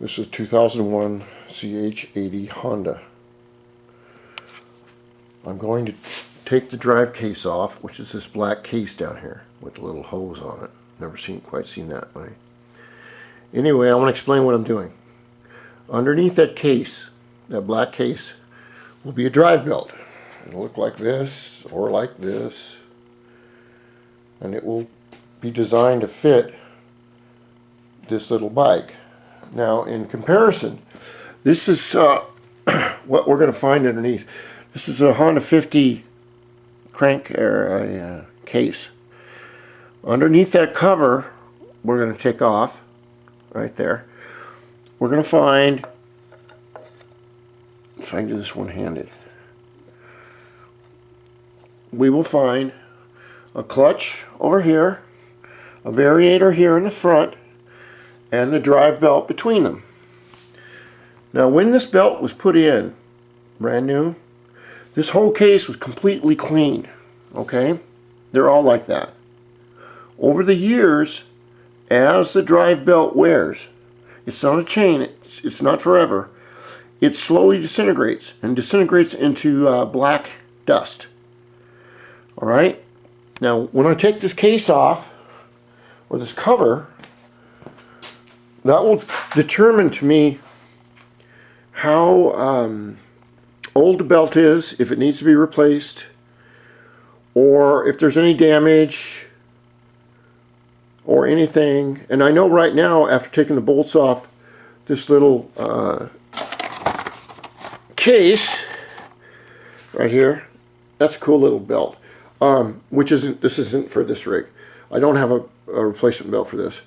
This is 2001 CH-80 Honda. I'm going to take the drive case off, which is this black case down here with a little hose on it. Never quite seen that way. Anyway, I want to explain what I'm doing. Underneath that case, that black case, will be a drive belt. It'll look like this or like this, and it will be designed to fit this little bike. Now, in comparison, this is what we're going to find underneath. This is a Honda 50 crank case. Underneath that cover, we're going to take off right there. We're going to find, if I can do this one-handed, we will find a clutch over here, a variator here in the front, and the drive belt between them. Now, when this belt was put in, brand new, this whole case was completely clean, okay? They're all like that. Over the years, as the drive belt wears, it's not a chain, it's not forever, it slowly disintegrates, and disintegrates into black dust. Alright? Now, when I take this case off, or this cover, that will determine to me how old the belt is, if it needs to be replaced, or if there's any damage or anything. And I know right now, after taking the bolts off this little case right here, that's a cool little belt, this isn't for this rig. I don't have a replacement belt for this.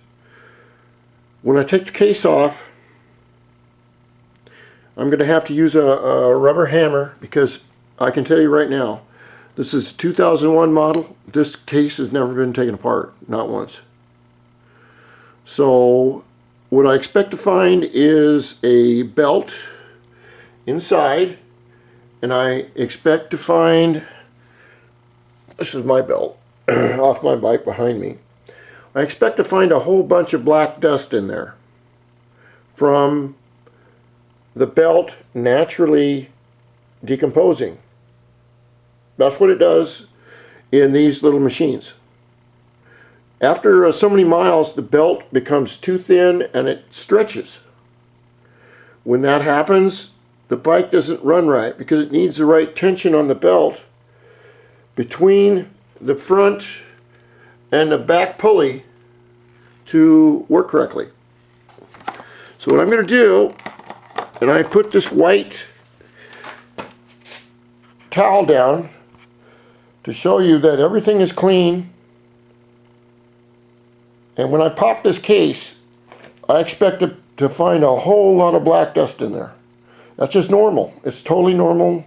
When I take the case off, I'm going to have to use a rubber hammer, because I can tell you right now, this is 2001 model. This case has never been taken apart, not once. So what I expect to find is a belt inside, and I expect to find, this is my belt off my bike behind me. I expect to find a whole bunch of black dust in there from the belt naturally decomposing. That's what it does in these little machines. After so many miles, the belt becomes too thin and it stretches. When that happens, the bike doesn't run right, because it needs the right tension on the belt between the front and the back pulley to work correctly. So what I'm going to do, and I put this white towel down to show you that everything is clean. And when I pop this case, I expect to find a whole lot of black dust in there. That's just normal. It's totally normal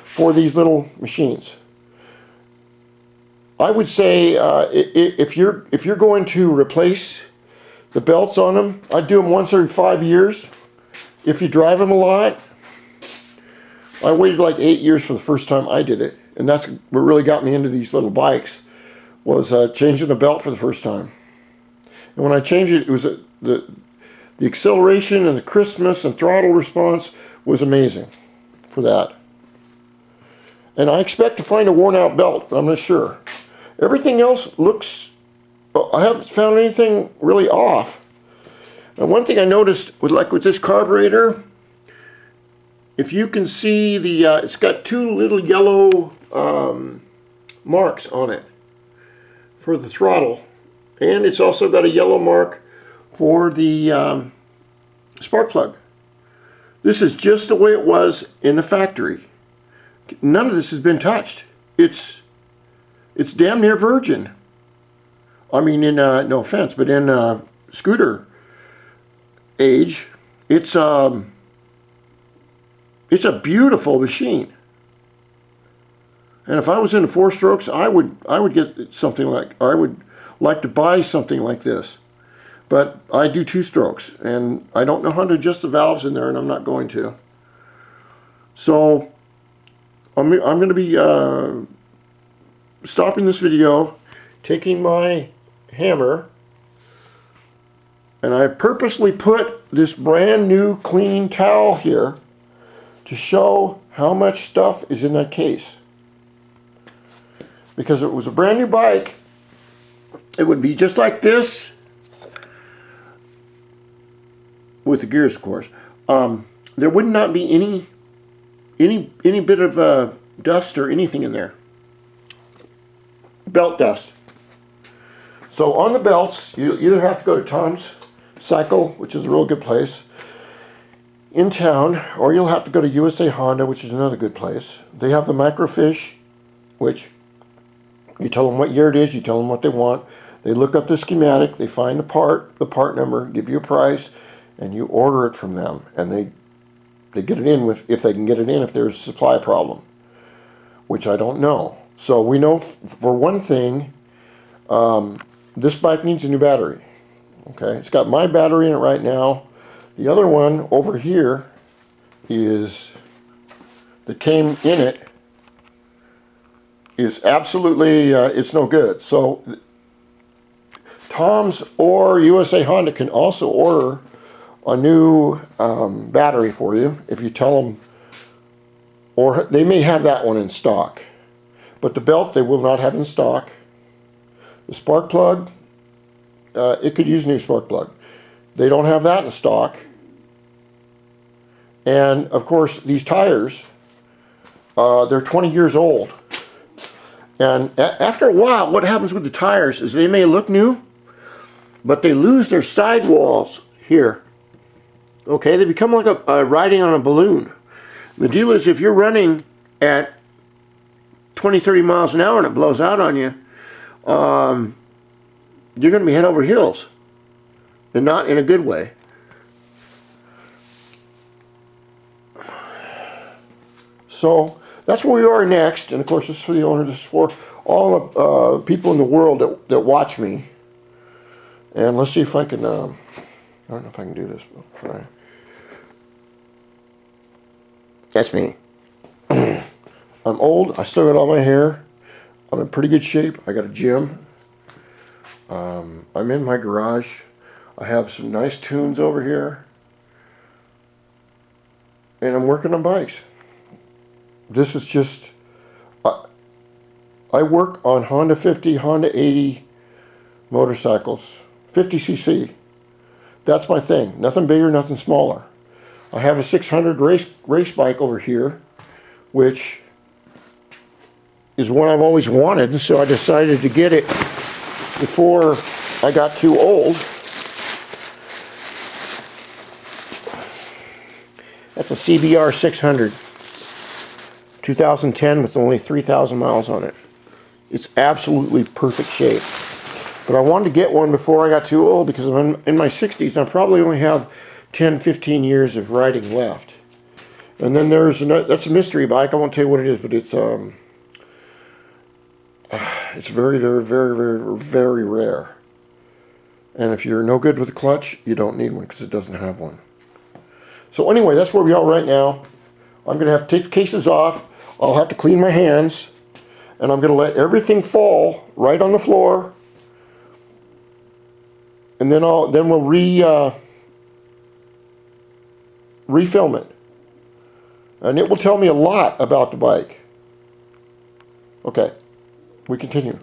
for these little machines. I would say if you're going to replace the belts on them, I'd do them once every 5 years. If you drive them a lot, I waited like 8 years for the first time I did it, and that's what really got me into these little bikes, was changing the belt for the first time. And when I changed it, it was the acceleration and the crispness and throttle response was amazing for that. And I expect to find a worn out belt, but I'm not sure. Everything else looks, I haven't found anything really off. And one thing I noticed with this carburetor, if you can see it's got two little yellow marks on it for the throttle, and it's also got a yellow mark for the spark plug. This is just the way it was in the factory. None of this has been touched. It's damn near virgin. I mean, in no offense, but in scooter age, it's a beautiful machine. And if I was into 4 strokes, I would get something like, or I would like to buy something like this. But I do 2 strokes, and I don't know how to adjust the valves in there, and I'm not going to. So I'm going to be stopping this video, taking my hammer, And I purposely put this brand new clean towel here to show how much stuff is in that case. Because if it was a brand new bike, it would be just like this, with the gears, of course. There would not be any bit of dust or anything in there. Belt dust. So on the belts, you either have to go to Tom's Cycle, which is a real good place in town, or you'll have to go to USA Honda, which is another good place. They have the microfiche, which you tell them what year it is, you tell them what they want. They look up the schematic, they find the part number, give you a price, and you order it from them. And they get it in if they can get it in if there's a supply problem, which I don't know. So we know for one thing, this bike needs a new battery. Okay, it's got my battery in it right now. The other one over here that came in it is absolutely, it's no good. So Tom's or USA Honda can also order a new battery for you if you tell them, or they may have that one in stock. But the belt they will not have in stock. The spark plug, it could use a new spark plug. They don't have that in stock. And of course these tires, they're 20 years old. And after a while, what happens with the tires is they may look new, but they lose their sidewalls here. Okay, they become like a riding on a balloon. The deal is if you're running at 20, 30 miles an hour and it blows out on you, you're going to be head over heels, and not in a good way. So that's where we are next, and of course this is for the owner. This is for all the people in the world that watch me. And let's see if I can, I don't know if I can do this, but I'll try. That's me. I'm old, I still got all my hair. I'm in pretty good shape. I got a gym. I'm in my garage. I have some nice tunes over here. And I'm working on bikes. This is just, I work on Honda 50, Honda 80 motorcycles, 50cc. That's my thing. Nothing bigger, nothing smaller. I have a 600 race bike over here, which is one I've always wanted, and so I decided to get it before I got too old. That's a CBR 600, 2010 with only 3,000 miles on it. It's absolutely perfect shape. But I wanted to get one before I got too old because I'm in my 60s and I probably only have 10, 15 years of riding left. And then there's another, that's a mystery bike. I won't tell you what it is, but it's very, very, very, very, very rare. And if you're no good with a clutch, you don't need one because it doesn't have one. So anyway, that's where we are right now. I'm going to have to take the cases off. I'll have to clean my hands. And I'm going to let everything fall right on the floor. And then we'll refilm it. And it will tell me a lot about the bike. Okay, we continue.